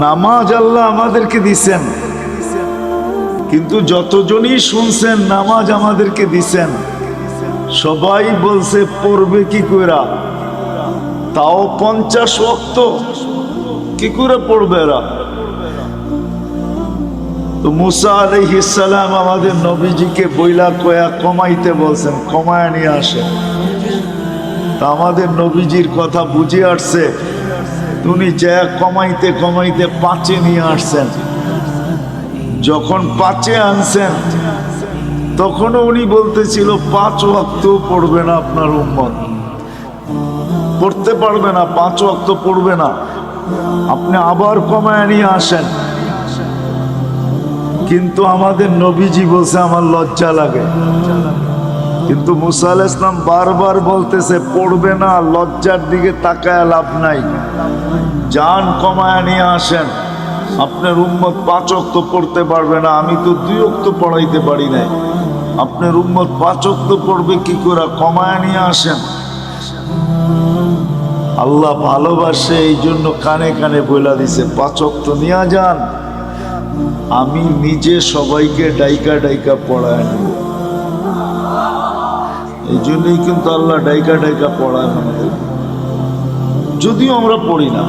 নামাজ আল্লাহ আমাদেরকে দিছেন, কিন্তু যতজনই শুনছেন নামাজ আমাদেরকে দিছেন, সবাই বলছে পড়বে কি কইরা, তাও 50 ওয়াক্ত কি করে পড়বে এরা? তো মুসা আলাইহিস সালাম আমাদের নবীজিকে বইলা কয়া কমাইতে বলছেন, কমায় নিয়ে আসেন। তা আমাদের নবীজির কথা বুঝে আসছে, উনি যা কমাইতে কমাইতে 5-এ নিয়ে আসছেন। যখন 5-এ আনছেন তখনও উনি বলতেছিল 5 ওয়াক্ত পড়বে না, আপনার উম্মত পড়তে পারবে না, 5 ওয়াক্ত পড়বে না, আপনি আবার কমায় নিয়ে আসেন। কিন্তু আমাদের নবীজি বলছে আমার লজ্জা লাগে। কিন্তু মুসা আলাইহিস সালাম বারবার বলতেছে পড়বে না, লজ্জার দিকে তাকায় লাভ নাই, জান কমায় নিয়ে আসেন। আপনার উম্মত 5 ওয়াক্ত পড়তে পারবে না, আমি তো 2 ওয়াক্ত পড়াইতে পারি নাই, আপনার উম্মত 5 ওয়াক্ত পড়বে কি করে? কমায় নিয়ে আসেন। আল্লাহ ভালোবাসে, এই জন্য কানে কানে বইলা দিছে 5 ওয়াক্ত নিয়ে যান, আমি নিজে সবাইকে ডাইকা ডাইকা পড়ায় নেব। এই জন্যই কিন্তু আল্লাহ ডাইকা ডাইকা পড়ায় আমাদের, যদিও আমরা পড়ি না।